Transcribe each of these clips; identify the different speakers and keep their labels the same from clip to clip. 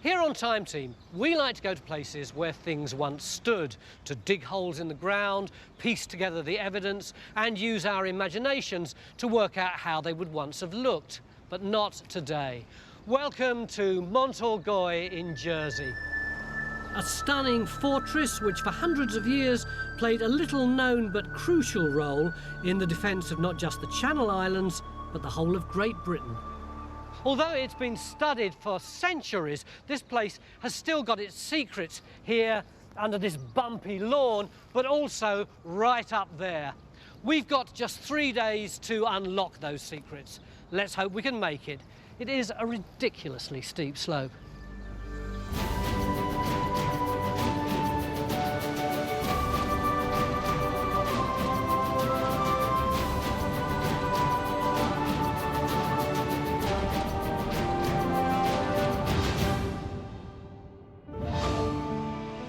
Speaker 1: Here on Time Team, we like to go to places where things once stood, to dig holes in the ground, piece together the evidence, and use our imaginations to work out how they would once have looked. But not today. Welcome to Mont Orgueil in Jersey. A stunning fortress which for hundreds of years played a little known but crucial role in the defence of not just the Channel Islands, but the whole of Great Britain. Although it's been studied for centuries, this place has still got its secrets here under this bumpy lawn, but also right up there. We've got just 3 days to unlock those secrets. Let's hope we can make it. It is a ridiculously steep slope.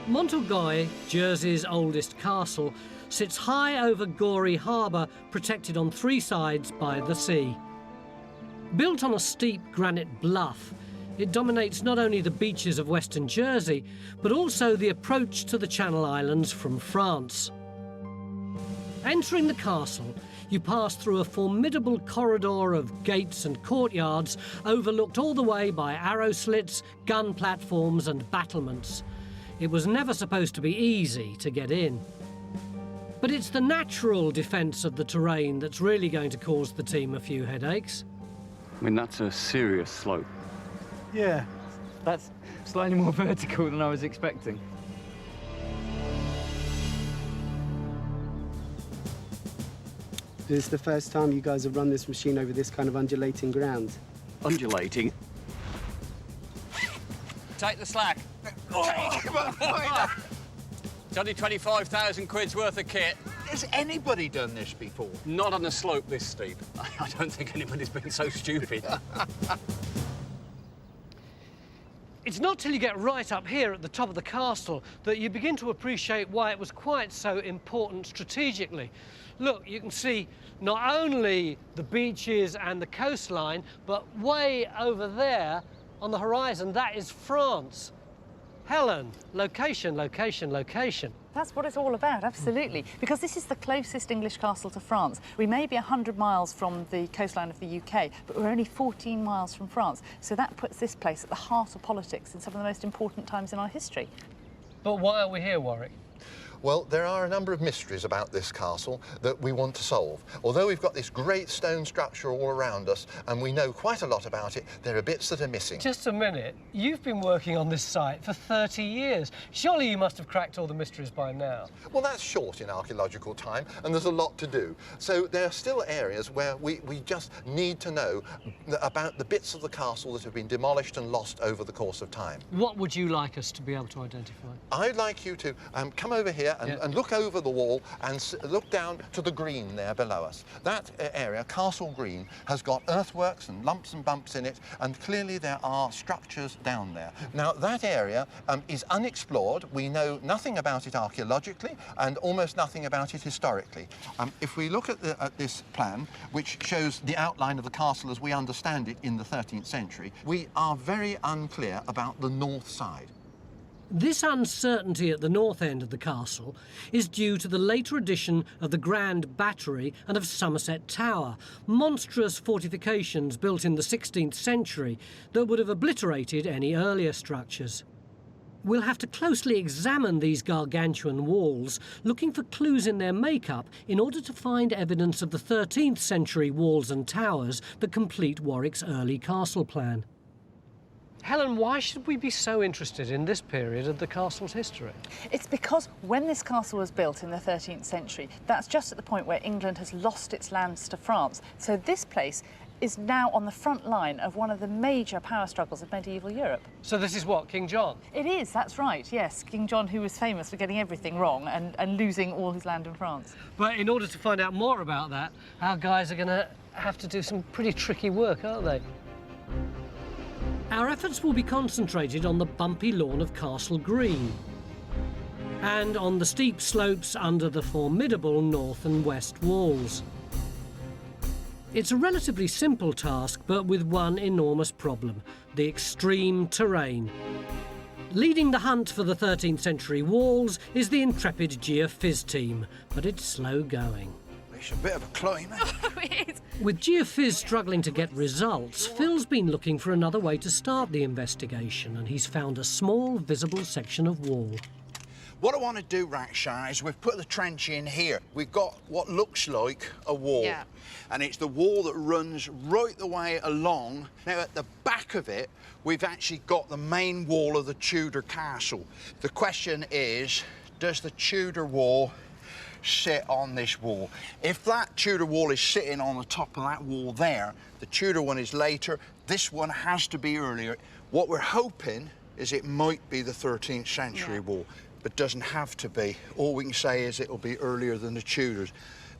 Speaker 1: Mont Orgueil, Jersey's oldest castle, sits high over Gorey Harbour, protected on 3 sides by the sea. Built on a steep granite bluff, it dominates not only the beaches of western Jersey, but also the approach to the Channel Islands from France. Entering the castle, you pass through a formidable corridor of gates and courtyards, overlooked all the way by arrow slits, gun platforms and battlements. It was never supposed to be easy to get in. But it's the natural defence of the terrain that's really going to cause the team a few headaches.
Speaker 2: I mean, that's a serious slope.
Speaker 3: Yeah, that's slightly more vertical than I was expecting.
Speaker 4: This is the first time you guys have run this machine over this kind of undulating ground.
Speaker 2: Undulating?
Speaker 5: Take the slack. It's only 25,000 quid's worth of kit.
Speaker 6: Has anybody done this before?
Speaker 5: Not on a slope this steep. I don't think anybody's been so stupid.
Speaker 1: It's not till you get right up here at the top of the castle that you begin to appreciate why it was quite so important strategically. Look, you can see not only the beaches and the coastline, but way over there on the horizon, that is France. Helen, location, location, location.
Speaker 7: That's what it's all about, absolutely. Because this is the closest English castle to France. We may be 100 miles from the coastline of the UK, but we're only 14 miles from France. So that puts this place at the heart of politics in some of the most important times in our history.
Speaker 1: But why are we here, Warwick?
Speaker 6: Well, there are a number of mysteries about this castle that we want to solve. Although we've got this great stone structure all around us and we know quite a lot about it, there are bits that are missing.
Speaker 1: Just a minute. You've been working on this site for 30 years. Surely you must have cracked all the mysteries by now.
Speaker 6: Well, that's short in archaeological time and there's a lot to do. So there are still areas where we just need to know about the bits of the castle that have been demolished and lost over the course of time.
Speaker 1: What would you like us to be able to identify?
Speaker 6: I'd like you to come over here and look over the wall and look down to the green there below us. That area, Castle Green, has got earthworks and lumps and bumps in it, and clearly there are structures down there. Now, that area is unexplored. We know nothing about it archaeologically and almost nothing about it historically. If we look at this plan, which shows the outline of the castle as we understand it in the 13th century, we are very unclear about the north side.
Speaker 1: This uncertainty at the north end of the castle is due to the later addition of the Grand Battery and of Somerset Tower, monstrous fortifications built in the 16th century that would have obliterated any earlier structures. We'll have to closely examine these gargantuan walls, looking for clues in their makeup in order to find evidence of the 13th century walls and towers that complete Warwick's early castle plan. Helen, why should we be so interested in this period of the castle's history?
Speaker 7: It's because when this castle was built in the 13th century, that's just at the point where England has lost its lands to France. So this place is now on the front line of one of the major power struggles of medieval Europe.
Speaker 1: So this is what, King John?
Speaker 7: It is, that's right, yes. King John, who was famous for getting everything wrong and losing all his land in France.
Speaker 1: But in order to find out more about that, our guys are going to have to do some pretty tricky work, aren't they? Our efforts will be concentrated on the bumpy lawn of Castle Green and on the steep slopes under the formidable north and west walls. It's a relatively simple task, but with one enormous problem: the extreme terrain. Leading the hunt for the 13th century walls is the intrepid Geophys team, but it's slow going.
Speaker 8: It's a bit of a climb.
Speaker 7: It is.
Speaker 1: With Geophys struggling to get results, Phil's been looking for another way to start the investigation, and he's found a small, visible section of wall.
Speaker 8: What I want to do, Raksha, is we've put the trench in here. We've got what looks like a wall.
Speaker 7: Yeah.
Speaker 8: And it's the wall that runs right the way along. Now, at the back of it, we've actually got the main wall of the Tudor castle. The question is, does the Tudor wall sit on this wall? If that Tudor wall is sitting on the top of that wall there, the Tudor one is later, this one has to be earlier. What we're hoping is it might be the 13th century wall, but doesn't have to be. All we can say is it'll be earlier than the Tudors.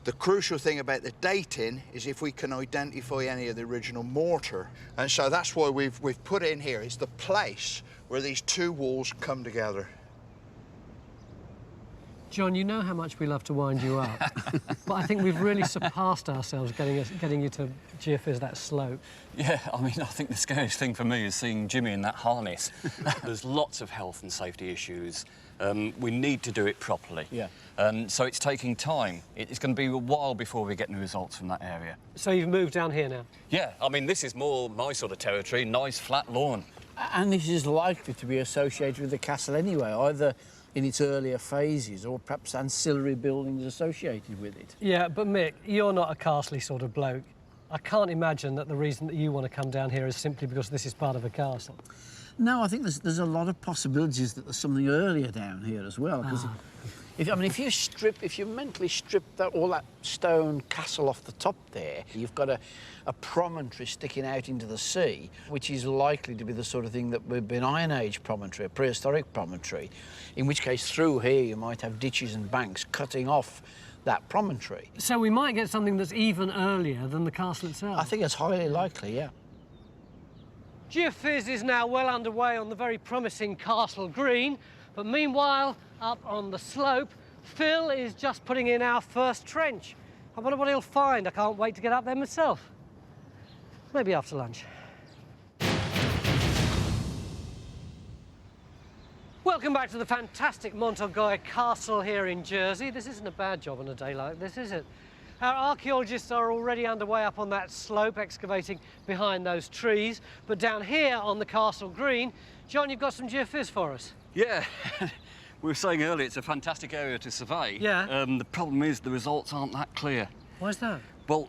Speaker 8: The crucial thing about the dating is if we can identify any of the original mortar. And so that's why we've put in here. It's the place where these two walls come together.
Speaker 1: John, you know how much we love to wind you up, but I think we've really surpassed ourselves getting you to Geophys that slope.
Speaker 2: Yeah, I mean, I think the scariest thing for me is seeing Jimmy in that harness. There's lots of health and safety issues. We need to do it properly.
Speaker 3: Yeah.
Speaker 2: So it's taking time. It's going to be a while before we get any results from that area.
Speaker 1: So you've moved down here now?
Speaker 2: Yeah, I mean, this is more my sort of territory, nice flat lawn.
Speaker 9: And this is likely to be associated with the castle anyway, either in its earlier phases or perhaps ancillary buildings associated with it.
Speaker 1: Yeah, but Mick, you're not a castle-y sort of bloke. I can't imagine that the reason that you want to come down here is simply because this is part of a castle.
Speaker 9: No, I think there's a lot of possibilities that there's something earlier down here as well. Because if you mentally strip all that stone castle off the top there, you've got a promontory sticking out into the sea, which is likely to be the sort of thing that would be an Iron Age promontory, a prehistoric promontory, in which case through here you might have ditches and banks cutting off that promontory.
Speaker 1: So we might get something that's even earlier than the castle itself.
Speaker 9: I think it's highly likely, yeah.
Speaker 1: Geophys is now well underway on the very promising Castle Green, but meanwhile, up on the slope, Phil is just putting in our first trench. I wonder what he'll find. I can't wait to get up there myself. Maybe after lunch. Welcome back to the fantastic Mont Orgueil Castle here in Jersey. This isn't a bad job on a day like this, is it? Our archaeologists are already underway up on that slope, excavating behind those trees. But down here on the Castle Green, John, you've got some geophys for us.
Speaker 2: Yeah, we were saying earlier it's a fantastic area to survey.
Speaker 1: Yeah.
Speaker 2: The problem is the results aren't that clear.
Speaker 1: Why's that?
Speaker 2: Well,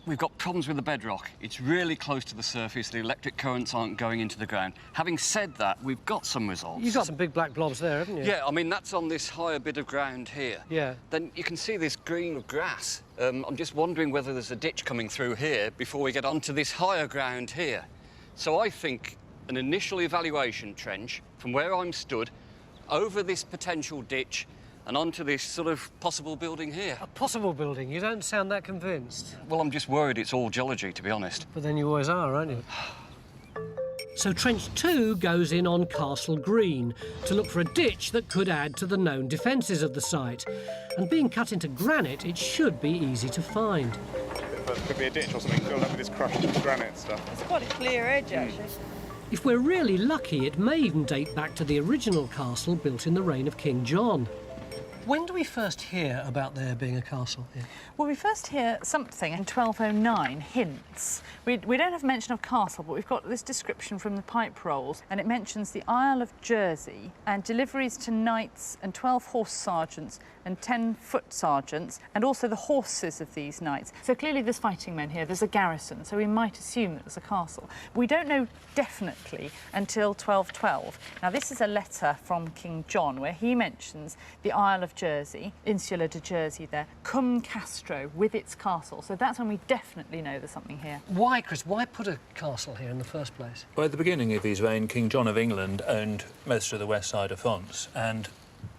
Speaker 2: we've got problems with the bedrock. It's really close to the surface. The electric currents aren't going into the ground. Having said that, we've got some results.
Speaker 1: You've got some big black blobs there, haven't you?
Speaker 2: Yeah, I mean, that's on this higher bit of ground here.
Speaker 1: Yeah.
Speaker 2: Then you can see this green grass. I'm just wondering whether there's a ditch coming through here before we get onto this higher ground here. So I think an initial evaluation trench from where I'm stood over this potential ditch and onto this sort of possible building here.
Speaker 1: A possible building? You don't sound that convinced.
Speaker 2: Well, I'm just worried it's all geology, to be honest.
Speaker 1: But then you always are, aren't you? So Trench 2 goes in on Castle Green to look for a ditch that could add to the known defences of the site. And being cut into granite, it should be easy to find.
Speaker 10: But it could be a ditch or something filled up with this crushed granite stuff.
Speaker 11: It's quite a clear edge, actually.
Speaker 1: If we're really lucky, it may even date back to the original castle built in the reign of King John. When do we first hear about there being a castle here?
Speaker 7: Well, we first hear something in 1209, hints. We don't have mention of castle, but we've got this description from the pipe rolls, and it mentions the Isle of Jersey and deliveries to knights and 12 horse sergeants and 10 foot sergeants, and also the horses of these knights. So clearly there's fighting men here, there's a garrison, so we might assume that there's a castle. We don't know definitely until 1212. Now, this is a letter from King John where he mentions the Isle of Jersey, Insula de Jersey there, cum Castro, with its castle. So that's when we definitely know there's something here.
Speaker 1: Why, Chris? Why put a castle here in the first place?
Speaker 12: Well, at the beginning of his reign, King John of England owned most of the west side of France, and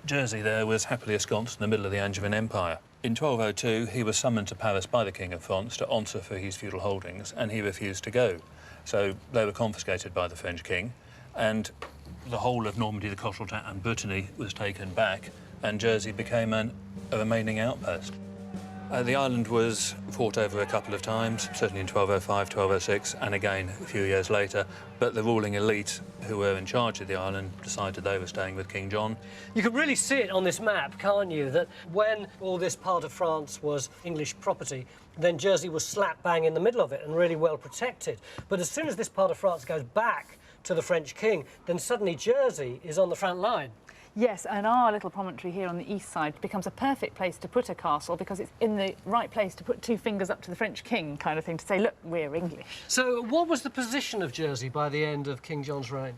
Speaker 12: Jersey there was happily ensconced in the middle of the Angevin Empire. In 1202, he was summoned to Paris by the King of France to answer for his feudal holdings, and he refused to go. So they were confiscated by the French king, and the whole of Normandy, the Cotentin and Brittany was taken back, and Jersey became a remaining outpost. The island was fought over a couple of times, certainly in 1205, 1206, and again a few years later. But the ruling elite who were in charge of the island decided they were staying with King John.
Speaker 1: You can really see it on this map, can't you, that when all this part of France was English property, then Jersey was slap bang in the middle of it and really well protected. But as soon as this part of France goes back to the French king, then suddenly Jersey is on the front line.
Speaker 7: Yes, and our little promontory here on the east side becomes a perfect place to put a castle because it's in the right place to put two fingers up to the French king kind of thing, to say, look, we're English.
Speaker 1: So what was the position of Jersey by the end of King John's reign?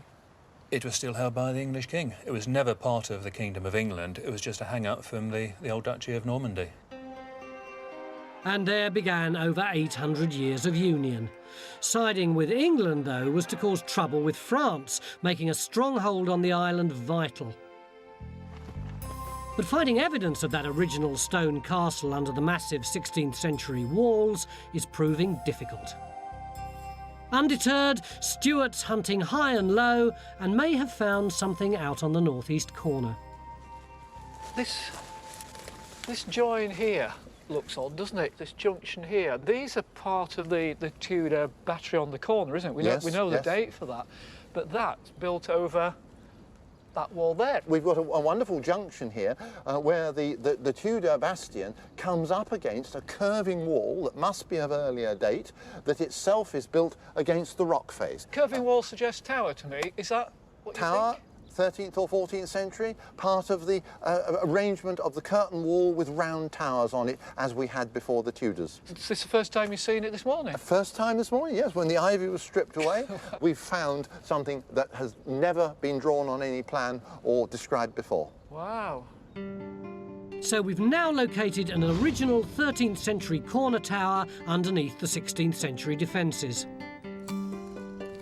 Speaker 12: It was still held by the English king. It was never part of the Kingdom of England. It was just a hang-up from the old Duchy of Normandy.
Speaker 1: And there began over 800 years of union. Siding with England, though, was to cause trouble with France, making a stronghold on the island vital. But finding evidence of that original stone castle under the massive 16th century walls is proving difficult. Undeterred, Stuart's hunting high and low and may have found something out on the northeast corner.
Speaker 11: This join here looks odd, doesn't it? This junction here. These are part of the Tudor battery on the corner, isn't it? We know the date for that. But that's built over that wall there.
Speaker 6: We've got a wonderful junction here where the Tudor bastion comes up against a curving wall that must be of earlier date, that itself is built against the rock face.
Speaker 11: Curving wall suggests tower to me. Is that what you
Speaker 6: Tower?
Speaker 11: think?
Speaker 6: 13th or 14th century, part of the arrangement of the curtain wall with round towers on it, as we had before the Tudors.
Speaker 11: Is this the first time you've seen it this morning?
Speaker 6: First time this morning, yes. When the ivy was stripped away, we've found something that has never been drawn on any plan or described before.
Speaker 11: Wow.
Speaker 1: So we've now located an original 13th century corner tower underneath the 16th century defences.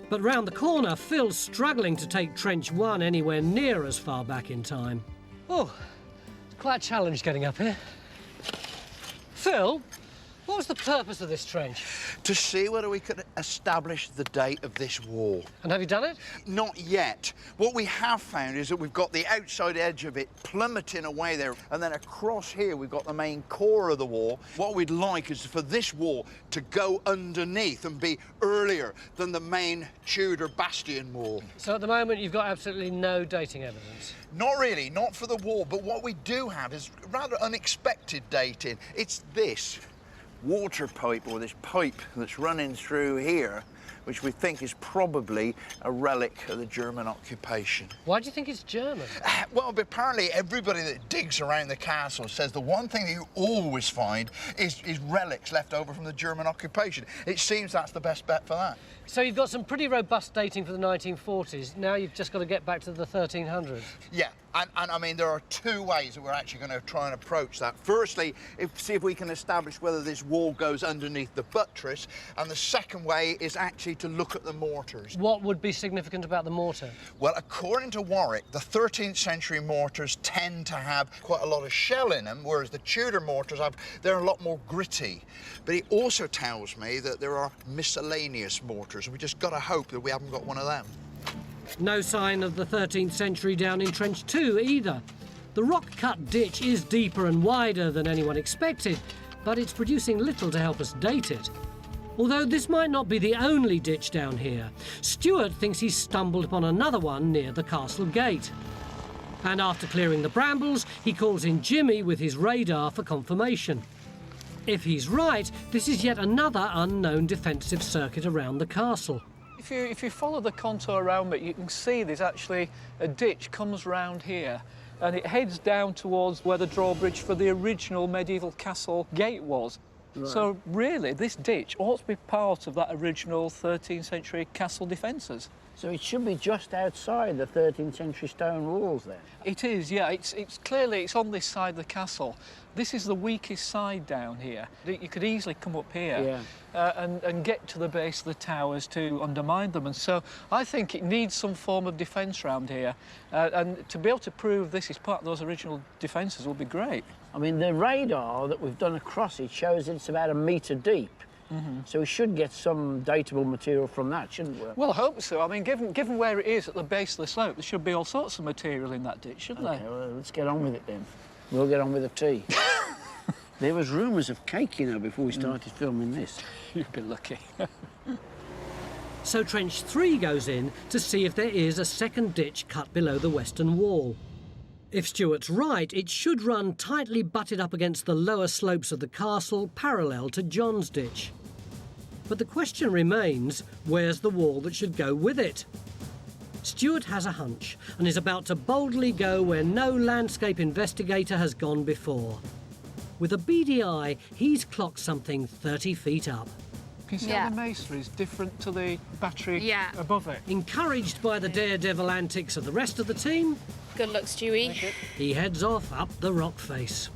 Speaker 1: But round the corner, Phil's struggling to take Trench 1 anywhere near as far back in time. Oh, it's quite a challenge getting up here. Phil, what was the purpose of this trench?
Speaker 8: To see whether we could establish the date of this wall.
Speaker 1: And have you done it?
Speaker 8: Not yet. What we have found is that we've got the outside edge of it plummeting away there, and then across here we've got the main core of the wall. What we'd like is for this wall to go underneath and be earlier than the main Tudor bastion wall.
Speaker 1: So at the moment you've got absolutely no dating evidence?
Speaker 8: Not really, not for the wall, but what we do have is rather unexpected dating. It's this water pipe, or this pipe that's running through here, which we think is probably a relic of the German occupation.
Speaker 1: Why do you think it's German?
Speaker 8: Well, apparently everybody that digs around the castle says the one thing that you always find is relics left over from the German occupation. It seems that's the best bet for that.
Speaker 1: So you've got some pretty robust dating for the 1940s. Now you've just got to get back to the 1300s.
Speaker 8: Yeah, and I mean, there are two ways that we're actually going to try and approach that. Firstly, see if we can establish whether this wall goes underneath the buttress, and the second way is actually to look at the mortars.
Speaker 1: What would be significant about the mortar?
Speaker 8: Well, according to Warwick, the 13th century mortars tend to have quite a lot of shell in them, whereas the Tudor mortars they're a lot more gritty. But he also tells me that there are miscellaneous mortars, and we just got to hope that we haven't got one of them.
Speaker 1: No sign of the 13th century down in Trench 2 either. The rock-cut ditch is deeper and wider than anyone expected, but it's producing little to help us date it. Although this might not be the only ditch down here, Stuart thinks he's stumbled upon another one near the castle gate. And after clearing the brambles, he calls in Jimmy with his radar for confirmation. If he's right, this is yet another unknown defensive circuit around the castle.
Speaker 11: If you follow the contour around it, you can see there's actually a ditch comes round here, and it heads down towards where the drawbridge for the original medieval castle gate was. Right. So really, this ditch ought to be part of that original 13th century castle defences.
Speaker 9: So it should be just outside the 13th century stone walls then?
Speaker 11: It is, yeah. It's clearly on this side of the castle. This is the weakest side down here. You could easily come up here and get to the base of the towers to undermine them. And so I think it needs some form of defence around here. And to be able to prove this is part of those original defences will be great.
Speaker 9: I mean, the radar that we've done across it shows it's about 1 metre deep. Mm-hmm. So we should get some datable material from that, shouldn't we?
Speaker 11: Well, I hope so. I mean, given where it is at the base of the slope, there should be all sorts of material in that ditch, shouldn't there?
Speaker 9: Well, let's get on with it then. We'll get on with the tea. There was rumours of cake, you know, before we started filming this.
Speaker 11: You'd be lucky.
Speaker 1: So trench 3 goes in to see if there is a second ditch cut below the western wall. If Stuart's right, it should run tightly butted up against the lower slopes of the castle, parallel to John's ditch. But the question remains, where's the wall that should go with it? Stuart has a hunch and is about to boldly go where no landscape investigator has gone before. With a beady eye, he's clocked something 30 feet up.
Speaker 11: Can you see how the masonry is different to the battery above it?
Speaker 1: Encouraged by the daredevil antics of the rest of the team,
Speaker 13: good luck, Stewie.
Speaker 1: he heads off up the rock face.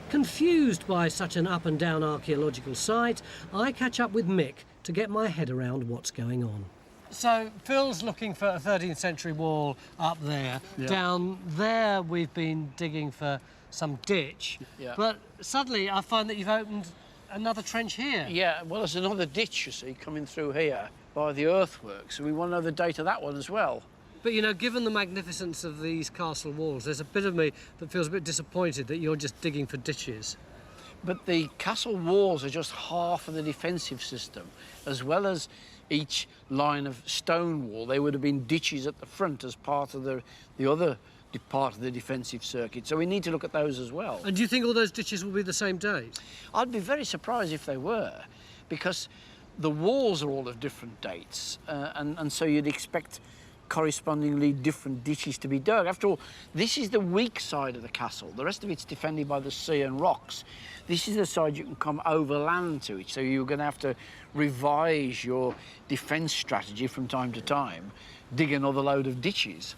Speaker 1: Confused by such an up and down archaeological site, I catch up with Mick to get my head around what's going on. So Phil's looking for a 13th century wall up there.
Speaker 9: Yeah.
Speaker 1: Down there we've been digging for some ditch.
Speaker 9: Yeah.
Speaker 1: But suddenly I find that you've opened another trench here.
Speaker 9: Yeah, well, there's another ditch, you see, coming through here by the earthworks, so we want to know the date of that one as well.
Speaker 1: But, you know, given the magnificence of these castle walls, there's a bit of me that feels a bit disappointed that you're just digging for ditches.
Speaker 9: But the castle walls are just half of the defensive system. As well as each line of stone wall, there would have been ditches at the front as part of the other part of the defensive circuit. So we need to look at those as well.
Speaker 1: And do you think all those ditches will be the same date?
Speaker 9: I'd be very surprised if they were, because the walls are all of different dates, and so you'd expect correspondingly different ditches to be dug. After all, this is the weak side of the castle. The rest of it's defended by the sea and rocks. This is the side you can come overland to it, so you're going to have to revise your defence strategy from time to time, dig another load of ditches.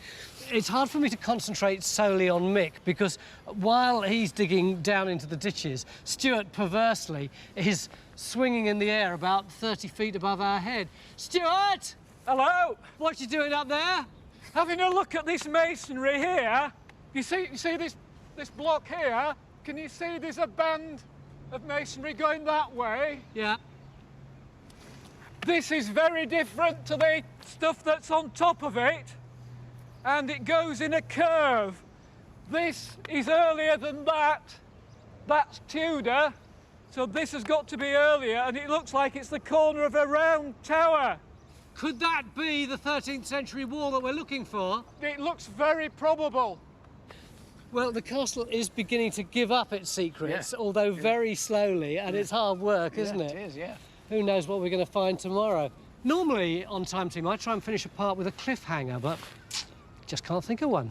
Speaker 1: It's hard for me to concentrate solely on Mick, because while he's digging down into the ditches, Stuart, perversely, is swinging in the air about 30 feet above our head. Stuart!
Speaker 11: Hello!
Speaker 1: What you doing up there?
Speaker 11: Having a look at this masonry here. You see this block here? Can you see there's a band of masonry going that way?
Speaker 1: Yeah.
Speaker 11: This is very different to the stuff that's on top of it, and it goes in a curve. This is earlier than that. That's Tudor, so this has got to be earlier, and it looks like it's the corner of a round tower.
Speaker 1: Could that be the 13th century wall that we're looking for?
Speaker 11: It looks very probable.
Speaker 1: Well, the castle is beginning to give up its secrets, although very slowly, and it's hard work, isn't it?
Speaker 9: It is, yeah.
Speaker 1: Who knows what we're going to find tomorrow? Normally, on Time Team, I try and finish a part with a cliffhanger, but just can't think of one.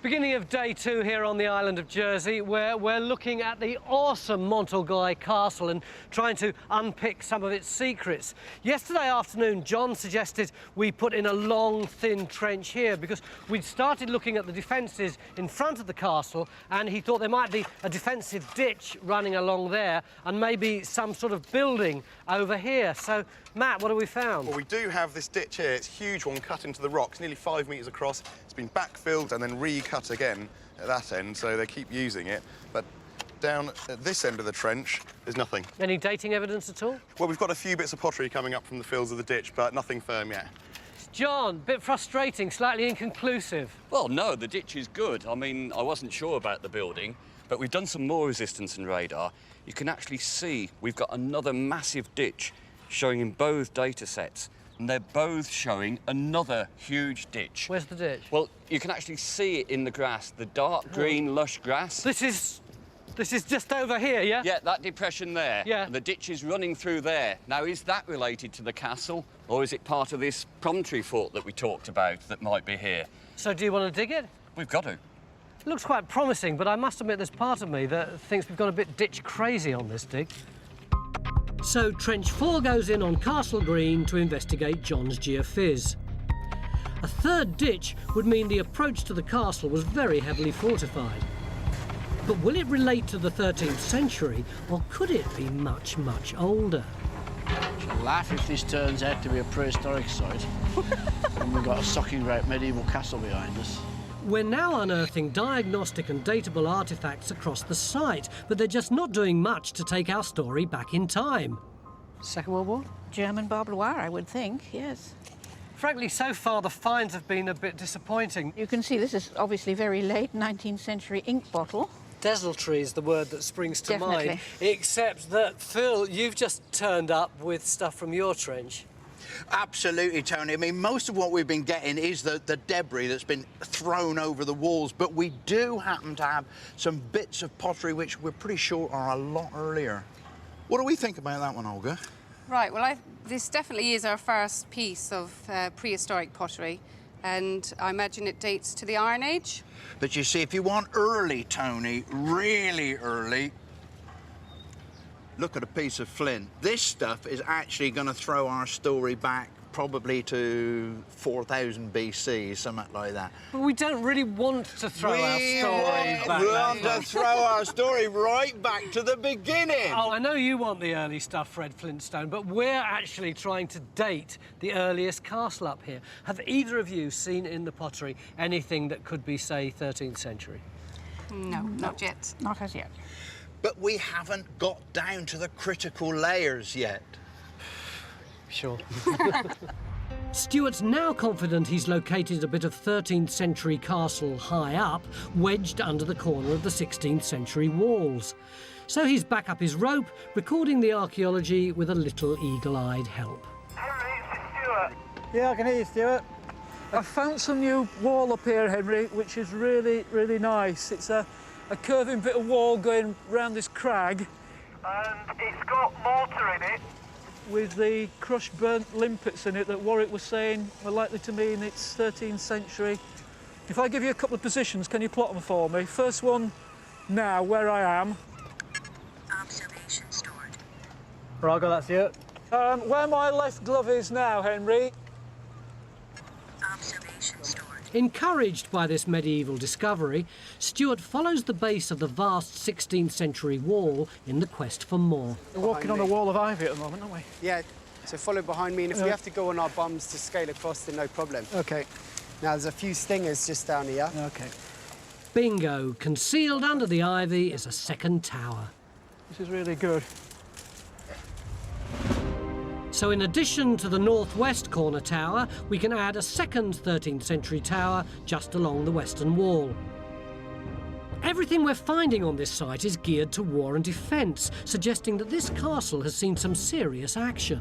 Speaker 1: Beginning of day 2 here on the island of Jersey, where we're looking at the awesome Mont Orgueil Castle and trying to unpick some of its secrets. Yesterday afternoon, John suggested we put in a long, thin trench here because we'd started looking at the defences in front of the castle, and he thought there might be a defensive ditch running along there and maybe some sort of building over here. So, Matt, what have we found?
Speaker 10: Well, we do have this ditch here. It's a huge one cut into the rocks, nearly 5 metres across. It's been backfilled and then recut again at that end, so they keep using it. But down at this end of the trench, there's nothing.
Speaker 1: Any dating evidence at all?
Speaker 10: Well, we've got a few bits of pottery coming up from the fills of the ditch, but nothing firm yet.
Speaker 1: John, bit frustrating, slightly inconclusive.
Speaker 2: Well, no, the ditch is good. I mean, I wasn't sure about the building, but we've done some more resistance and radar. You can actually see we've got another massive ditch showing in both data sets, and they're both showing another huge ditch.
Speaker 1: Where's the ditch?
Speaker 2: Well, you can actually see it in the grass, the dark green, lush grass.
Speaker 1: This is just over here, yeah?
Speaker 2: Yeah, that depression there.
Speaker 1: Yeah.
Speaker 2: And the ditch is running through there. Now, is that related to the castle, or is it part of this promontory fort that we talked about that might be here?
Speaker 1: So do you want to dig it?
Speaker 2: We've got to.
Speaker 1: It looks quite promising, but I must admit there's part of me that thinks we've gone a bit ditch crazy on this dig. So Trench 4 goes in on Castle Green to investigate John's geophys. A third ditch would mean the approach to the castle was very heavily fortified. But will it relate to the 13th century, or could it be much, much older?
Speaker 9: I'll laugh if this turns out to be a prehistoric site and we've got a socking great medieval castle behind us.
Speaker 1: We're now unearthing diagnostic and datable artefacts across the site, but they're just not doing much to take our story back in time. Second World War?
Speaker 13: German barbed wire, I would think, yes.
Speaker 1: Frankly, so far the finds have been a bit disappointing.
Speaker 13: You can see this is obviously very late 19th century ink bottle.
Speaker 1: Desultory is the word that springs to
Speaker 13: Definitely.
Speaker 1: mind. Except that, Phil, you've just turned up with stuff from your trench.
Speaker 8: Absolutely, Tony. I mean, most of what we've been getting is the debris that's been thrown over the walls, but we do happen to have some bits of pottery which we're pretty sure are a lot earlier. What do we think about that one, Olga?
Speaker 14: Right, well, this definitely is our first piece of prehistoric pottery, and I imagine it dates to the Iron Age.
Speaker 8: But you see, if you want early, Tony, really early, look at a piece of flint. This stuff is actually going to throw our story back probably to 4000 BC, something like that.
Speaker 1: But we don't really want to throw our story back.
Speaker 8: We want to throw our story right back to the beginning.
Speaker 1: Oh, I know you want the early stuff, Fred Flintstone, but we're actually trying to date the earliest castle up here. Have either of you seen in the pottery anything that could be, say, 13th century?
Speaker 14: No, not yet.
Speaker 13: Not as yet.
Speaker 8: But we haven't got down to the critical layers yet.
Speaker 1: Sure. Stuart's now confident he's located a bit of 13th century castle high up, wedged under the corner of the 16th century walls. So he's back up his rope, recording the archaeology with a little eagle-eyed help.
Speaker 11: Henry, it's Stuart.
Speaker 3: Yeah, I can hear you, Stuart.
Speaker 11: I found some new wall up here, Henry, which is really, really nice. It's a curving bit of wall going round this crag. And it's got mortar in it, with the crushed burnt limpets in it that Warwick was saying were likely to mean it's 13th century. If I give you a couple of positions, can you plot them for me? First one now, where I am.
Speaker 13: Observation stored.
Speaker 3: Right, I got that, Stuart.
Speaker 11: Where my left glove is now, Henry.
Speaker 13: Observation stored.
Speaker 1: Encouraged by this medieval discovery, Stuart follows the base of the vast 16th century wall in the quest for more.
Speaker 11: We're walking on a wall of ivy at the moment, aren't we?
Speaker 4: Yeah, so follow behind me, and if we have to go on our bums to scale across, then no problem.
Speaker 11: OK.
Speaker 4: Now, there's a few stingers just down here.
Speaker 11: OK.
Speaker 1: Bingo! Concealed under the ivy is a second tower.
Speaker 11: This is really good.
Speaker 1: So in addition to the northwest corner tower, we can add a second 13th century tower just along the western wall. Everything we're finding on this site is geared to war and defence, suggesting that this castle has seen some serious action.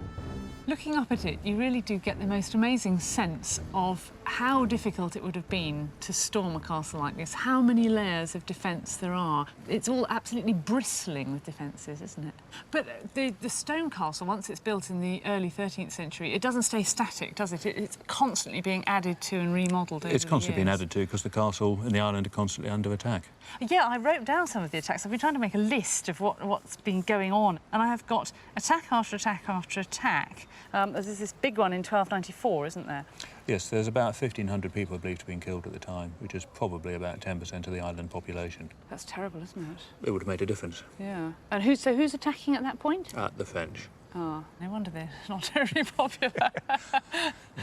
Speaker 7: Looking up at it, you really do get the most amazing sense of how difficult it would have been to storm a castle like this, how many layers of defence there are. It's all absolutely bristling with defences, isn't it? But the stone castle, once it's built in the early 13th century, it doesn't stay static, does it? It's constantly being added to and remodelled over the years.
Speaker 12: It's constantly being added to because the castle and the island are constantly under attack.
Speaker 7: Yeah, I wrote down some of the attacks. I've been trying to make a list of what's been going on, and I have got attack after attack after attack. There's this big one in 1294, isn't there?
Speaker 12: Yes, there's about 1,500 people believed to have been killed at the time, which is probably about 10% of the island population.
Speaker 7: That's terrible, isn't it?
Speaker 12: It would have made a difference.
Speaker 7: Yeah. And who's attacking at that point?
Speaker 12: The French.
Speaker 7: Oh, no wonder they're not terribly popular.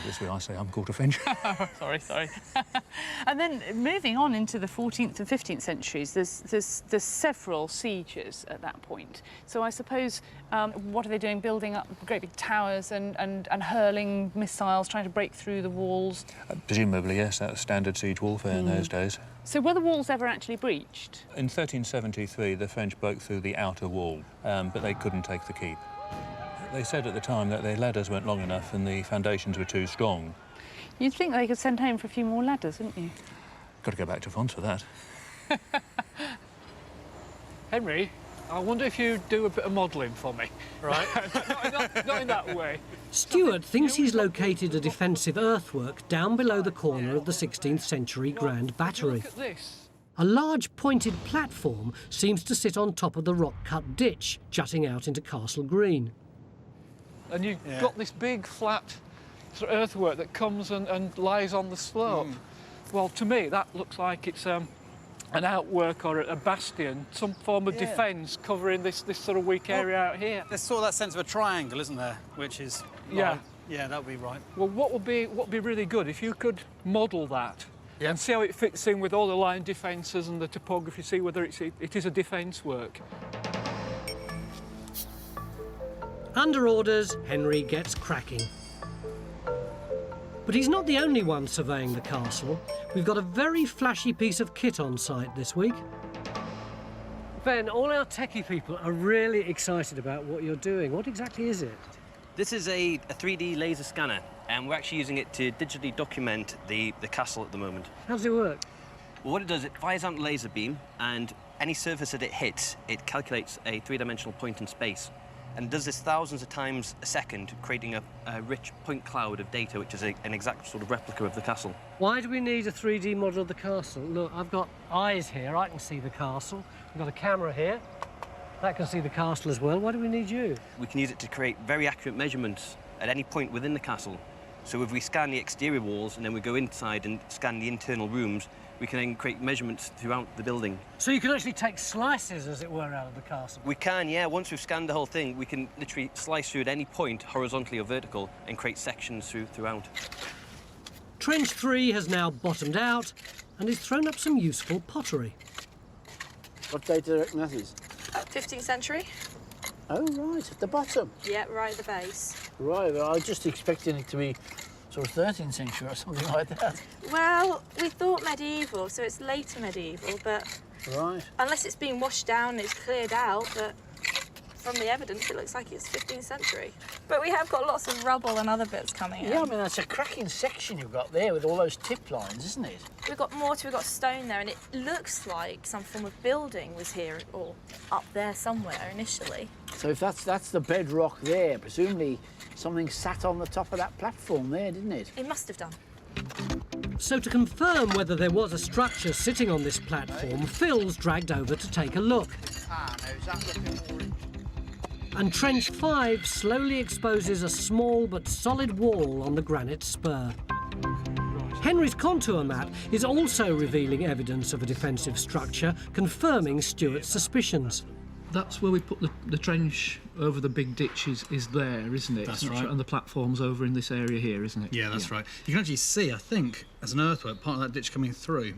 Speaker 12: This way I say I'm called a French.
Speaker 7: Sorry. And then moving on into the 14th and 15th centuries, there's several sieges at that point. So I suppose, what are they doing? Building up great big towers and hurling missiles, trying to break through the walls?
Speaker 12: Presumably, yes, that's standard siege warfare in those days.
Speaker 7: So were the walls ever actually breached?
Speaker 12: In 1373, the French broke through the outer wall, but they couldn't take the keep. They said at the time that their ladders weren't long enough and the foundations were too strong.
Speaker 7: You'd think they could send home for a few more ladders, wouldn't you?
Speaker 12: Got to go back to France for that.
Speaker 11: Henry, I wonder if you'd do a bit of modelling for me.
Speaker 1: Right.
Speaker 11: not in that way.
Speaker 1: Stuart thinks he's located a defensive earthwork down below the corner of the 16th century Grand Battery.
Speaker 11: Look at this.
Speaker 1: A large pointed platform seems to sit on top of the rock-cut ditch, jutting out into Castle Green.
Speaker 11: And you've got this big, flat sort of earthwork that comes and lies on the slope. Well, to me, that looks like it's an outwork or a bastion, some form of defence covering this sort of weak area out here.
Speaker 15: There's sort of that sense of a triangle, isn't there? Which is...
Speaker 11: Yeah.
Speaker 15: Yeah, that would be right.
Speaker 11: Well, what would be really good if you could model that and see how it fits in with all the line defences and the topography, see whether it is a defence work.
Speaker 1: Under orders, Henry gets cracking. But he's not the only one surveying the castle. We've got a very flashy piece of kit on site this week. Ben, all our techie people are really excited about what you're doing. What exactly is it?
Speaker 16: This is a 3D laser scanner, and we're actually using it to digitally document the castle at the moment.
Speaker 1: How does it work?
Speaker 16: Well, what it does, it fires out a laser beam, and any surface that it hits, it calculates a three-dimensional point in space. And does this thousands of times a second, creating a rich point cloud of data, which is an exact sort of replica of the castle.
Speaker 1: Why do we need a 3D model of the castle? Look, I've got eyes here, I can see the castle. We've got a camera here, that can see the castle as well. Why do we need you?
Speaker 16: We can use it to create very accurate measurements at any point within the castle. So if we scan the exterior walls and then we go inside and scan the internal rooms, we can then create measurements throughout the building.
Speaker 1: So you can actually take slices, as it were, out of the castle?
Speaker 16: We can, yeah. Once we've scanned the whole thing, we can literally slice through at any point, horizontally or vertical, and create sections throughout.
Speaker 1: Trench 3 has now bottomed out and has thrown up some useful pottery.
Speaker 9: What date do you reckon that is?
Speaker 17: 15th century.
Speaker 9: Oh, right, at the bottom.
Speaker 17: Yeah, right at the base.
Speaker 9: Right, well, I was just expecting it to be sort of 13th century or something like that.
Speaker 17: Well, we thought medieval, so it's later medieval, but...
Speaker 9: Right.
Speaker 17: Unless it's been washed down and it's cleared out, but from the evidence, it looks like it's 15th century. But we have got lots of rubble and other bits coming in.
Speaker 9: Yeah, I mean, that's a cracking section you've got there with all those tip lines, isn't it?
Speaker 17: We've got mortar, we've got stone there, and it looks like some form of building was here or up there somewhere initially.
Speaker 9: So if that's the bedrock there, presumably something sat on the top of that platform there, didn't it?
Speaker 17: It must have done.
Speaker 1: So to confirm whether there was a structure sitting on this platform, Phil's dragged over to take a look.
Speaker 8: Ah, no, is that looking more...
Speaker 1: And Trench 5 slowly exposes a small but solid wall on the granite spur. Henry's contour map is also revealing evidence of a defensive structure, confirming Stuart's suspicions.
Speaker 11: That's where we put the trench over the big ditch is there, isn't it?
Speaker 15: That's right.
Speaker 11: And the platform's over in this area here, isn't it?
Speaker 15: Yeah, that's right. You can actually see, I think, as an earthwork, part of that ditch coming through.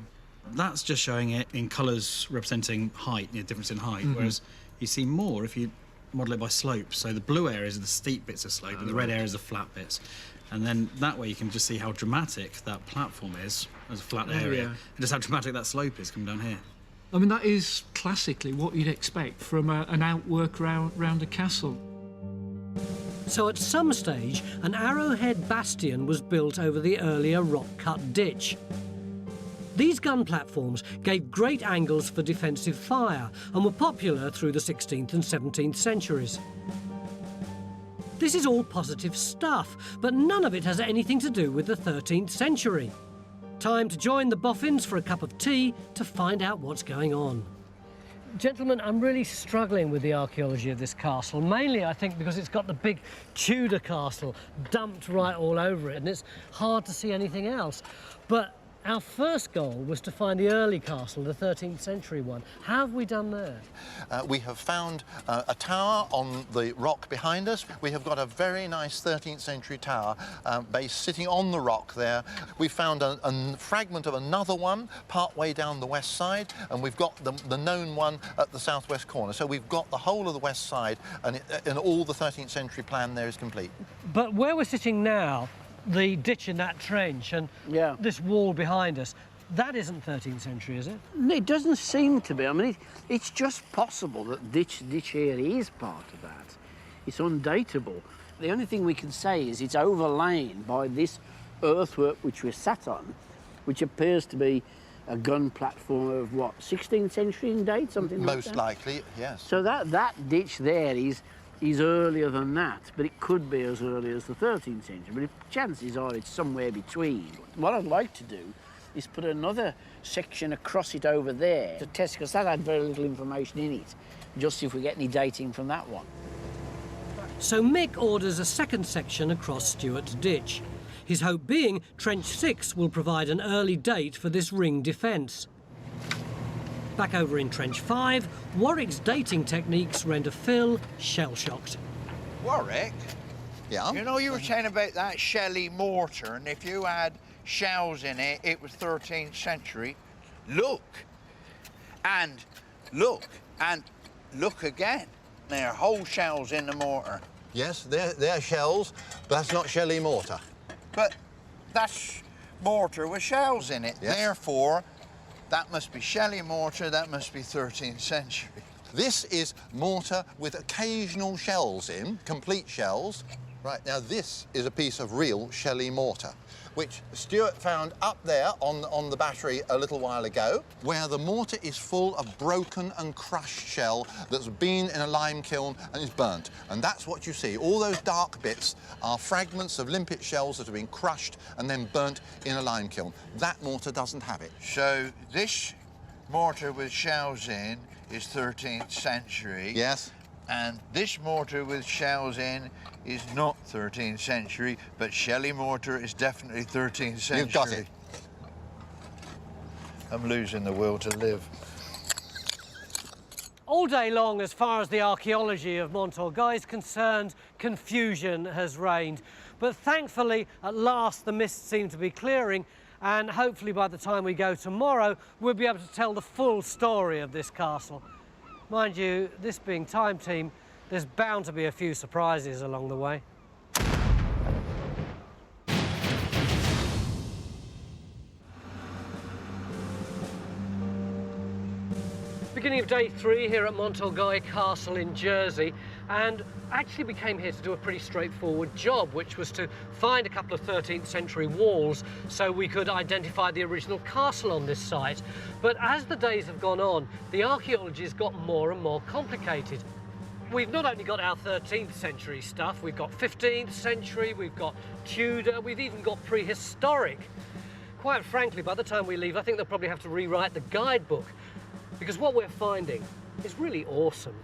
Speaker 15: That's just showing it in colours representing height, difference in height, whereas you see more if you model it by slope. So the blue areas are the steep bits of slope, and the red areas are flat bits. And then that way you can just see how dramatic that platform is as a flat area, and just how dramatic that slope is coming down here.
Speaker 11: I mean, that is classically what you'd expect from an outwork round a castle.
Speaker 1: So at some stage, an arrowhead bastion was built over the earlier rock-cut ditch. These gun platforms gave great angles for defensive fire and were popular through the 16th and 17th centuries. This is all positive stuff, but none of it has anything to do with the 13th century. Time to join the boffins for a cup of tea to find out what's going on. Gentlemen, I'm really struggling with the archaeology of this castle, mainly I think because it's got the big Tudor castle dumped right all over it, and it's hard to see anything else. But our first goal was to find the early castle, the 13th century one. How have we done there?
Speaker 6: We have found a tower on the rock behind us. We have got a very nice 13th century tower base sitting on the rock there. We found a fragment of another one part way down the west side, and we've got the known one at the southwest corner. So we've got the whole of the west side, and all the 13th century plan there is complete.
Speaker 1: But where we're sitting now, the ditch in that trench and this wall behind us, that isn't 13th century, is it?
Speaker 9: It doesn't seem to be. I mean, it's just possible that ditch here is part of that. It's undateable. The only thing we can say is it's overlain by this earthwork which we're sat on, which appears to be a gun platform of what, 16th century in date, something like that?
Speaker 6: Most likely, yes.
Speaker 9: So that ditch there is earlier than that, but it could be as early as the 13th century. But chances are it's somewhere between. What I'd like to do is put another section across it over there to test, because that had very little information in it, just see if we get any dating from that one.
Speaker 1: So Mick orders a second section across Stuart's ditch. His hope being Trench 6 will provide an early date for this ring defence. Back over in Trench 5, Warwick's dating techniques render Phil shell-shocked.
Speaker 8: Warwick?
Speaker 6: Yeah?
Speaker 8: You know, you were saying about that shelly mortar, and if you had shells in it, it was 13th century. Look. And look. And look again. There are whole shells in the mortar.
Speaker 6: Yes, they're shells, but that's not shelly mortar.
Speaker 8: But That's mortar with shells in it.
Speaker 6: Yes.
Speaker 8: Therefore, that must be Shelley mortar, that must be 13th century.
Speaker 6: This is mortar with occasional shells in, complete shells. Right, now this is a piece of real Shelley mortar, which Stuart found up there on the battery a little while ago, where the mortar is full of broken and crushed shell that's been in a lime kiln and is burnt. And that's what you see. All those dark bits are fragments of limpet shells that have been crushed and then burnt in a lime kiln. That mortar doesn't have it.
Speaker 8: So this mortar with shells in is 13th century.
Speaker 6: Yes.
Speaker 8: And this mortar with shells in is not 13th century, but Shelley mortar is definitely 13th century.
Speaker 6: You've got it.
Speaker 8: I'm losing the will to live.
Speaker 1: All day long, as far as the archaeology of Mont Orgueil is concerned, confusion has reigned. But thankfully, at last, the mists seem to be clearing, and hopefully by the time we go tomorrow, we'll be able to tell the full story of this castle. Mind you, this being Time Team, there's bound to be a few surprises along the way. Beginning of day 3 here at Mont Orgueil Castle in Jersey, and actually we came here to do a pretty straightforward job, which was to find a couple of 13th century walls so we could identify the original castle on this site. But as the days have gone on, the archaeology has got more and more complicated. We've not only got our 13th century stuff, we've got 15th century, we've got Tudor, we've even got prehistoric. Quite frankly, by the time we leave, I think they'll probably have to rewrite the guidebook, because what we're finding is really awesome.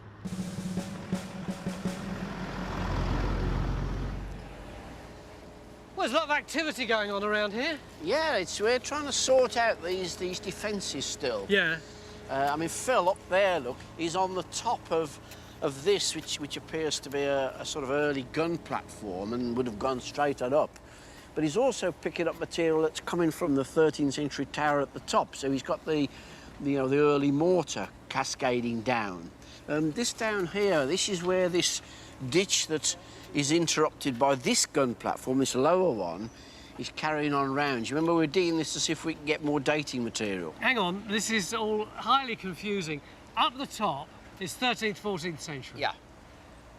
Speaker 1: Well, there's a lot of activity going on around here.
Speaker 9: Yeah, we're trying to sort out these defences still.
Speaker 1: Yeah.
Speaker 9: I mean, Phil up there, look, he's on the top of this, which appears to be a sort of early gun platform and would have gone straight on up. But he's also picking up material that's coming from the 13th century tower at the top. So he's got the early mortar cascading down. This down here, this is where this ditch that is interrupted by this gun platform, this lower one, is carrying on round. You remember we were digging this to see if we can get more dating material?
Speaker 1: Hang on, this is all highly confusing. Up the top is 13th, 14th century.
Speaker 9: Yeah.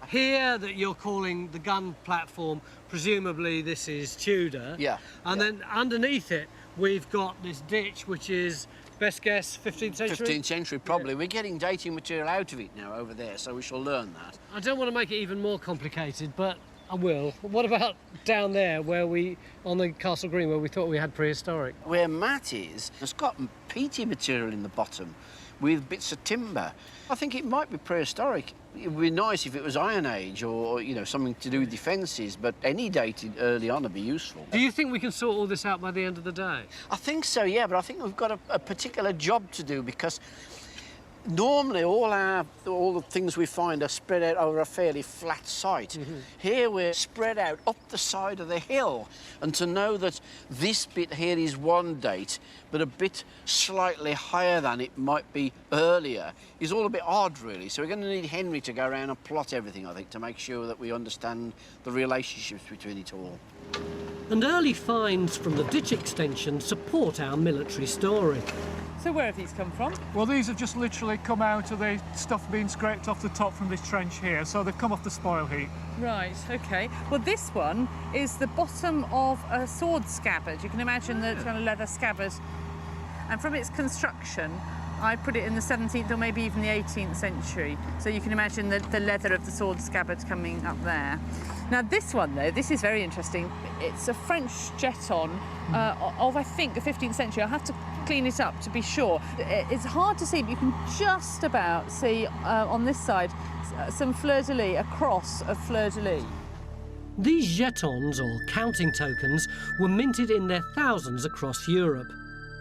Speaker 1: Here that you're calling the gun platform, presumably this is Tudor.
Speaker 9: Yeah.
Speaker 1: And then underneath it, we've got this ditch, which is, best guess, 15th century?
Speaker 9: 15th century, probably. Yeah. We're getting dating material out of it now over there, so we shall learn that.
Speaker 1: I don't want to make it even more complicated, but I will. What about down there, on the Castle Green, where we thought we had prehistoric?
Speaker 9: Where Matt is, it's got peaty material in the bottom with bits of timber. I think it might be prehistoric. It would be nice if it was Iron Age or, something to do with defences, but any dated early on would be useful.
Speaker 1: Do you think we can sort all this out by the end of the day?
Speaker 9: I think so, yeah, but I think we've got a particular job to do, because normally all the things we find are spread out over a fairly flat site. Mm-hmm. Here we're spread out up the side of the hill, and to know that this bit here is one date, but a bit slightly higher than it might be earlier, is all a bit odd, really. So we're going to need Henry to go around and plot everything, I think, to make sure that we understand the relationships between it all.
Speaker 1: And early finds from the ditch extension support our military story.
Speaker 11: So where have these come from? Well, these have just literally come out of the stuff being scraped off the top from this trench here, so they've come off the spoil heap.
Speaker 7: Right, OK. Well, this one is the bottom of a sword scabbard. You can imagine the kind of leather scabbard. And from its construction, I put it in the 17th or maybe even the 18th century. So you can imagine the leather of the sword scabbard coming up there. Now, this one, though, this is very interesting. It's a French jeton of, I think, the 15th century. I'll have to clean it up to be sure. It's hard to see, but you can just about see on this side some fleur-de-lis, a cross of fleur-de-lis.
Speaker 1: These jetons, or counting tokens, were minted in their thousands across Europe.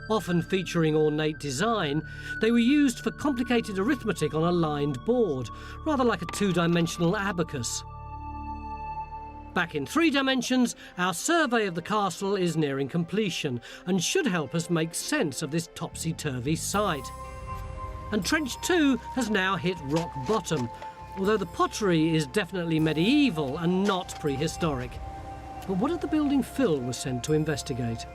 Speaker 1: Often featuring ornate design, they were used for complicated arithmetic on a lined board, rather like a two-dimensional abacus. Back in 3 dimensions, our survey of the castle is nearing completion and should help us make sense of this topsy-turvy site. And Trench 2 has now hit rock bottom, although the pottery is definitely medieval and not prehistoric. But what did the building Phil was sent to investigate?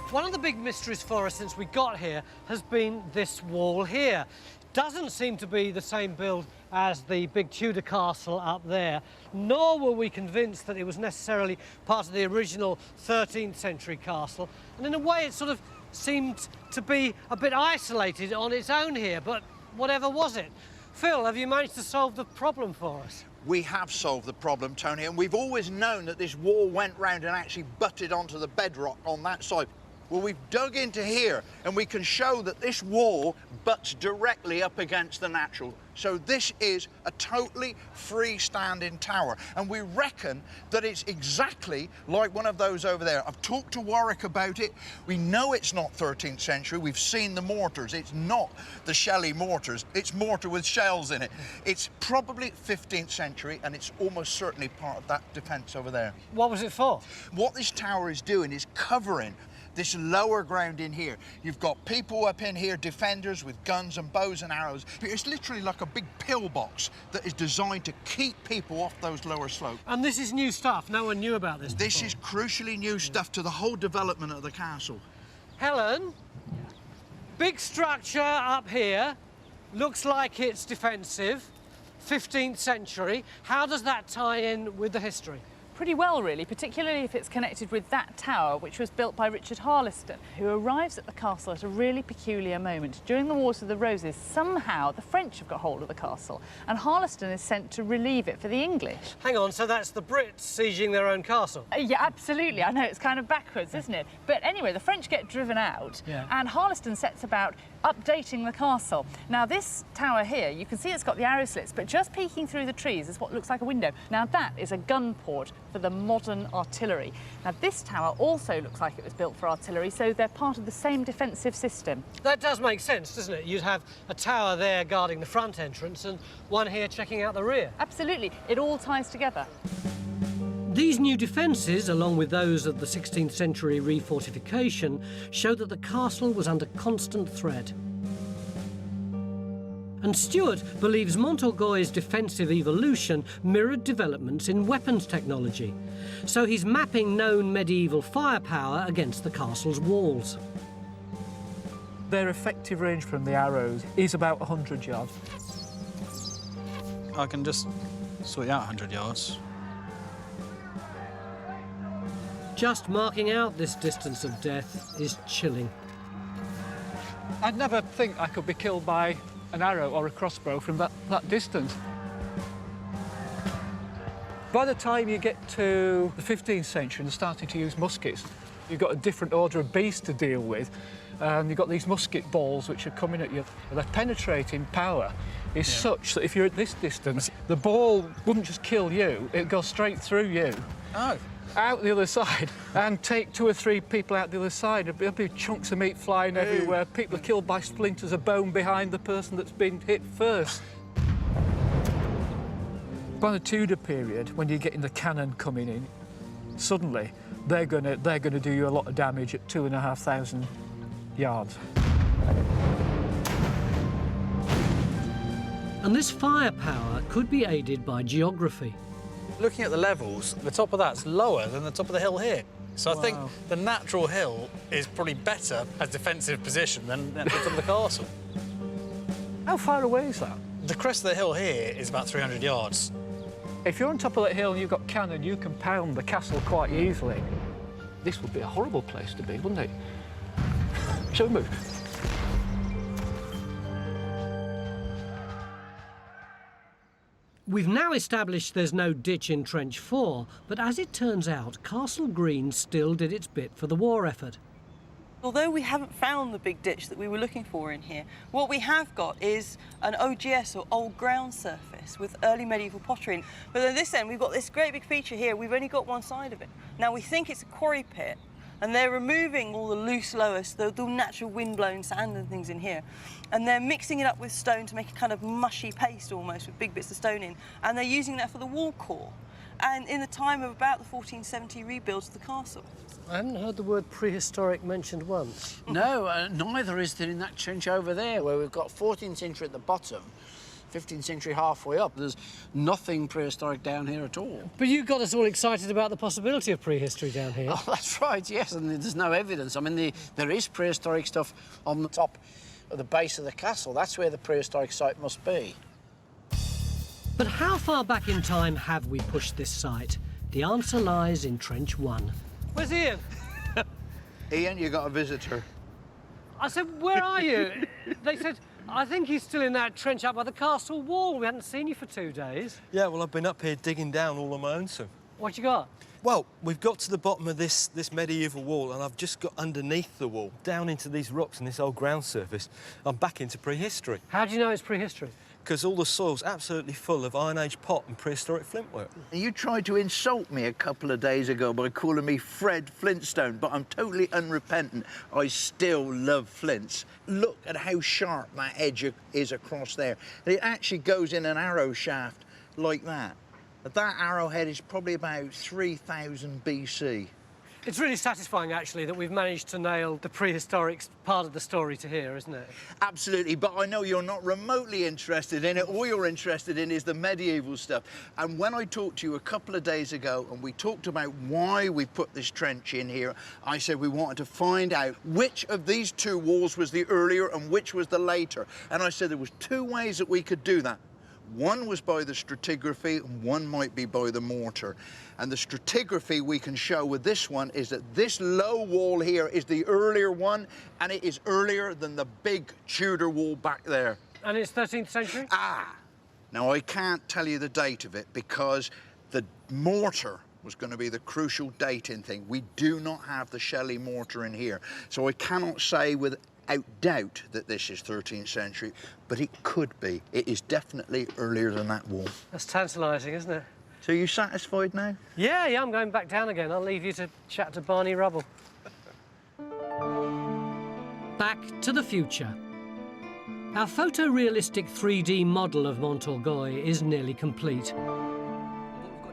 Speaker 1: One of the big mysteries for us since we got here has been this wall here. Doesn't seem to be the same build as the big Tudor castle up there, nor were we convinced that it was necessarily part of the original 13th century castle. And in a way it sort of seemed to be a bit isolated on its own here, but whatever was it? Phil, have you managed to solve the problem for us?
Speaker 8: We have solved the problem, Tony, and we've always known that this wall went round and actually butted onto the bedrock on that side. Well, we've dug into here and we can show that this wall butts directly up against the natural. So this is a totally freestanding tower, and we reckon that it's exactly like one of those over there. I've talked to Warwick about it. We know it's not 13th century. We've seen the mortars. It's not the Shelley mortars. It's mortar with shells in it. It's probably 15th century, and it's almost certainly part of that defence over there.
Speaker 1: What was it for?
Speaker 8: What this tower is doing is covering this lower ground in here. You've got people up in here, defenders with guns and bows and arrows. It's literally like a big pillbox that is designed to keep people off those lower slopes.
Speaker 1: And this is new stuff. No one knew about this
Speaker 8: This
Speaker 1: before.
Speaker 8: is crucially new stuff to the whole development of the castle.
Speaker 1: Helen, big structure up here. Looks like it's defensive. 15th century. How does that tie in with the history?
Speaker 7: Pretty well, really, particularly if it's connected with that tower, which was built by Richard Harleston, who arrives at the castle at a really peculiar moment. During the Wars of the Roses, somehow the French have got hold of the castle, and Harleston is sent to relieve it for the English.
Speaker 1: Hang on, so that's the Brits sieging their own castle?
Speaker 7: Yeah, absolutely. I know, it's kind of backwards, isn't it? But anyway, the French get driven out, and Harleston sets about updating the castle. Now, this tower here, you can see it's got the arrow slits, but just peeking through the trees is what looks like a window. Now, that is a gun port for the modern artillery. Now, this tower also looks like it was built for artillery, so they're part of the same defensive system.
Speaker 1: That does make sense, doesn't it? You'd have a tower there guarding the front entrance and one here checking out the rear.
Speaker 7: Absolutely. It all ties together.
Speaker 1: These new defences, along with those of the 16th century refortification, show that the castle was under constant threat. And Stuart believes Mont Orgueil's defensive evolution mirrored developments in weapons technology. So he's mapping known medieval firepower against the castle's walls.
Speaker 11: Their effective range from the arrows is about 100 yards.
Speaker 15: I can just sort out 100 yards.
Speaker 1: Just marking out this distance of death is chilling.
Speaker 11: I'd never think I could be killed by an arrow or a crossbow from that distance. By the time you get to the 15th century and they're starting to use muskets, you've got a different order of beast to deal with. You've got these musket balls which are coming at you. Their penetrating power is such that if you're at this distance, the ball wouldn't just kill you, it'd go straight through you.
Speaker 15: Oh.
Speaker 11: Out the other side and take 2 or 3 people out the other side. There'll be chunks of meat flying everywhere. People are killed by splinters of bone behind the person that's been hit first. By the Tudor period, when you're getting the cannon coming in, suddenly they're gonna do you a lot of damage at 2,500 yards.
Speaker 1: And this firepower could be aided by geography.
Speaker 15: Looking at the levels, the top of that's lower than the top of the hill here. So I think the natural hill is probably better as defensive position than the top of the castle.
Speaker 11: How far away is that?
Speaker 15: The crest of the hill here is about 300 yards.
Speaker 11: If you're on top of that hill and you've got cannon, you can pound the castle quite easily. This would be a horrible place to be, wouldn't it? Shall we move?
Speaker 1: We've now established there's no ditch in Trench 4, but as it turns out, Castle Green still did its bit for the war effort.
Speaker 18: Although we haven't found the big ditch that we were looking for in here, what we have got is an OGS, or old ground surface, with early medieval pottery in. But at this end, we've got this great big feature here. We've only got one side of it. Now, we think it's a quarry pit, and they're removing all the loose loess, the natural wind-blown sand and things in here, and they're mixing it up with stone to make a kind of mushy paste almost, with big bits of stone in, and they're using that for the wall core, and in the time of about the 1470 rebuilds of the castle.
Speaker 1: I haven't heard the word prehistoric mentioned once.
Speaker 9: No, neither is there in that trench over there, where we've got 14th century at the bottom, 15th century halfway up. There's nothing prehistoric down here at all.
Speaker 1: But you got us all excited about the possibility of prehistory down here.
Speaker 9: Oh, that's right, yes, and there's no evidence. I mean, there is prehistoric stuff on the top of the base of the castle. That's where the prehistoric site must be.
Speaker 1: But how far back in time have we pushed this site? The answer lies in Trench 1. Where's Ian?
Speaker 8: Ian, you got a visitor.
Speaker 1: I said, where are you? They said, I think he's still in that trench up by the castle wall. We hadn't seen you for 2 days.
Speaker 19: Yeah, well, I've been up here digging down all on my own, so.
Speaker 1: What you got?
Speaker 19: Well, we've got to the bottom of this medieval wall, and I've just got underneath the wall, down into these rocks and this old ground surface. I'm back into prehistory.
Speaker 1: How do you know it's prehistory?
Speaker 19: Because all the soil's absolutely full of Iron Age pot and prehistoric flintwork.
Speaker 8: You tried to insult me a couple of days ago by calling me Fred Flintstone, but I'm totally unrepentant. I still love flints. Look at how sharp that edge is across there. It actually goes in an arrow shaft like that. That arrowhead is probably about 3000 BC.
Speaker 1: It's really satisfying, actually, that we've managed to nail the prehistoric part of the story to here, isn't it?
Speaker 8: Absolutely, but I know you're not remotely interested in it. All you're interested in is the medieval stuff. And when I talked to you a couple of days ago and we talked about why we put this trench in here, I said we wanted to find out which of these two walls was the earlier and which was the later. And I said there was 2 ways that we could do that. One was by the stratigraphy and one might be by the mortar. And the stratigraphy we can show with this one is that this low wall here is the earlier one, and it is earlier than the big Tudor wall back there.
Speaker 1: And it's 13th century?
Speaker 8: Ah! Now, I can't tell you the date of it because the mortar was going to be the crucial dating thing. We do not have the Shelley mortar in here, so I cannot say without doubt that this is 13th century, but it could be. It is definitely earlier than that wall.
Speaker 1: That's tantalising, isn't it?
Speaker 8: So you satisfied now?
Speaker 1: Yeah, I'm going back down again. I'll leave you to chat to Barney Rubble. Back to the future. Our photorealistic 3D model of Mont Orgueil is nearly complete.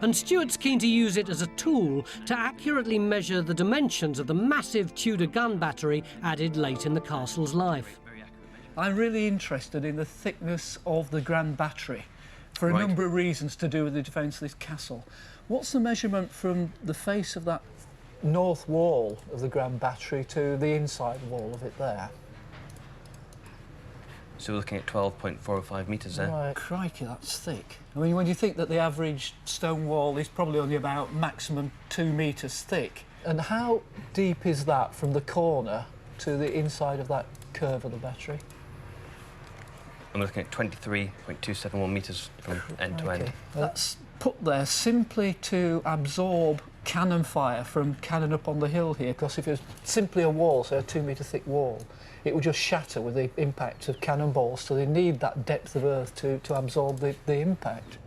Speaker 1: And Stuart's keen to use it as a tool to accurately measure the dimensions of the massive Tudor gun battery added late in the castle's life.
Speaker 11: I'm really interested in the thickness of the Grand Battery for a number of reasons to do with the defence of this castle. What's the measurement from the face of that north wall of the Grand Battery to the inside wall of it there?
Speaker 16: So we're looking at 12.405 metres there.
Speaker 11: Right, crikey, that's thick. I mean, when you think that the average stone wall is probably only about maximum 2 metres thick, and how deep is that from the corner to the inside of that curve of the battery?
Speaker 16: I'm looking at 23.271 metres from end to end.
Speaker 11: That's put there simply to absorb cannon fire from cannon up on the hill here, because if it's simply a wall, say a 2 metre thick wall, it would just shatter with the impact of cannonballs, so they need that depth of earth to absorb the impact.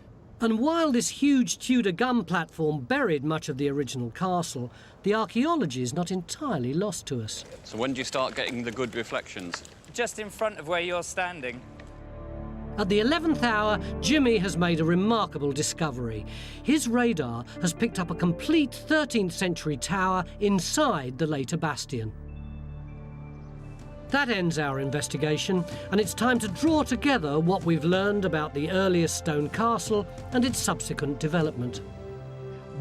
Speaker 1: And while this huge Tudor gun platform buried much of the original castle, the archaeology is not entirely lost to us.
Speaker 2: So when do you start getting the good reflections?
Speaker 3: Just in front of where you're standing.
Speaker 1: At the 11th hour, Jimmy has made a remarkable discovery. His radar has picked up a complete 13th century tower inside the later bastion. That ends our investigation, and it's time to draw together what we've learned about the earliest stone castle and its subsequent development.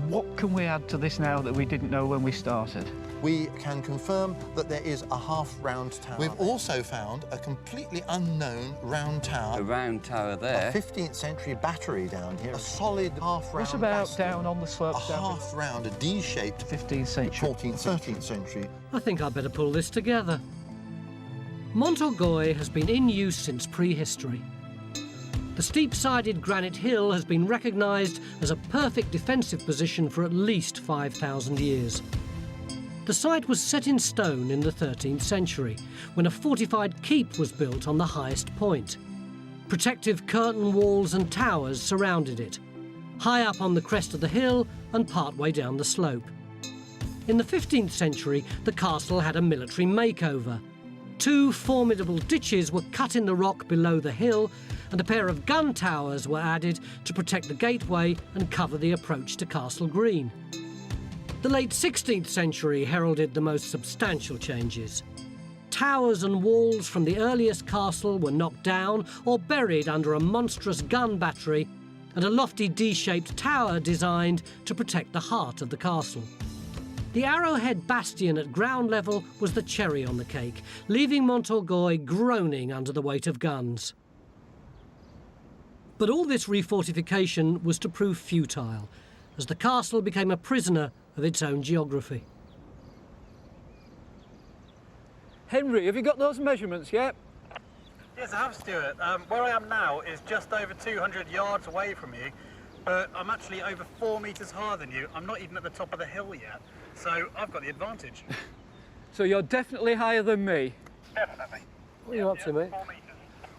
Speaker 11: What can we add to this now that we didn't know when we started?
Speaker 6: We can confirm that there is a half-round tower. We've also found a completely unknown round tower.
Speaker 2: A round tower there.
Speaker 6: A 15th century battery down here. A solid half-round.
Speaker 11: What about
Speaker 6: bastion.
Speaker 11: down on the slopes?
Speaker 6: A half-round, a D-shaped
Speaker 11: 15th century.
Speaker 6: 14th, 13th century.
Speaker 1: I think I'd better pull this together. Mont Orgueil has been in use since prehistory. The steep-sided granite hill has been recognised as a perfect defensive position for at least 5,000 years. The site was set in stone in the 13th century, when a fortified keep was built on the highest point. Protective curtain walls and towers surrounded it, high up on the crest of the hill and partway down the slope. In the 15th century, the castle had a military makeover. 2 formidable ditches were cut in the rock below the hill, and a pair of gun towers were added to protect the gateway and cover the approach to Castle Green. The late 16th century heralded the most substantial changes. Towers and walls from the earliest castle were knocked down or buried under a monstrous gun battery, and a lofty D-shaped tower designed to protect the heart of the castle. The arrowhead bastion at ground level was the cherry on the cake, leaving Mont Orgueil groaning under the weight of guns. But all this refortification was to prove futile, as the castle became a prisoner of its own geography.
Speaker 11: Henry, have you got those measurements yet?
Speaker 15: Yes, I have, Stuart. Where I am now is just over 200 yards away from you, but I'm actually over 4 metres higher than you. I'm not even at the top of the hill yet, so I've got the advantage.
Speaker 11: So you're definitely higher than me?
Speaker 15: Definitely.
Speaker 1: What are you up to, mate?
Speaker 15: 4 metres.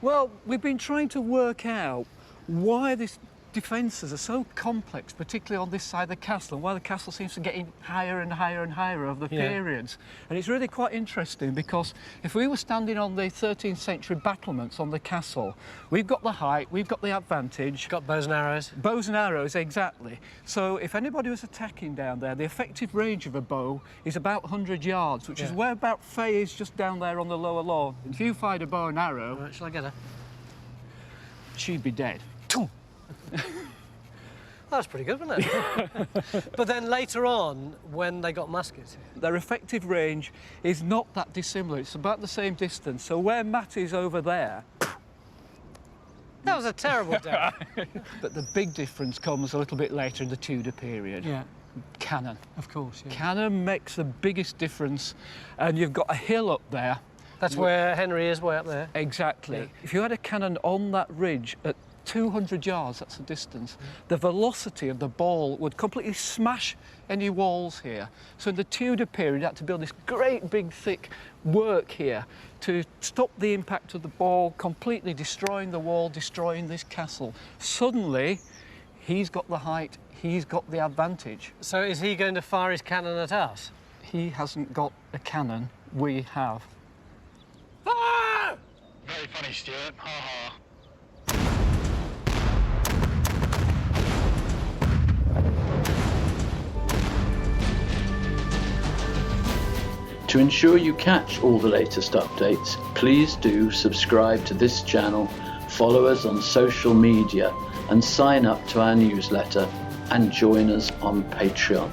Speaker 11: Well, we've been trying to work out why these defences are so complex, particularly on this side of the castle, and why the castle seems to get higher and higher and higher over the periods. And it's really quite interesting, because if we were standing on the 13th century battlements on the castle, we've got the height, we've got the advantage.
Speaker 1: Got bows and arrows.
Speaker 11: Bows and arrows, exactly. So if anybody was attacking down there, the effective range of a bow is about 100 yards, which is where about Faye is just down there on the lower lawn. If you fired a bow and arrow...
Speaker 1: Right, shall I get her?
Speaker 11: She'd be dead.
Speaker 1: That's pretty good, wasn't it? But then later on, when they got muskets,
Speaker 11: their effective range is not that dissimilar. It's about the same distance. So where Matt is over there...
Speaker 1: That was a terrible death.
Speaker 11: But the big difference comes a little bit later in the Tudor period.
Speaker 1: Yeah.
Speaker 11: Cannon.
Speaker 1: Of course, yeah.
Speaker 11: Cannon makes the biggest difference, and you've got a hill up there.
Speaker 1: That's where Henry is, way up there.
Speaker 11: Exactly.
Speaker 1: Yeah.
Speaker 11: If you had a cannon on that ridge at 200 yards, that's the distance, the velocity of the ball would completely smash any walls here. So in the Tudor period, you had to build this great big thick work here to stop the impact of the ball, completely destroying the wall, destroying this castle. Suddenly, he's got the height, he's got the advantage.
Speaker 1: So is he going to fire his cannon at us?
Speaker 11: He hasn't got a cannon, we have.
Speaker 15: Ah! Very funny, Stuart. Ha ha.
Speaker 9: To ensure you catch all the latest updates, please do subscribe to this channel, follow us on social media, and sign up to our newsletter, and join us on Patreon.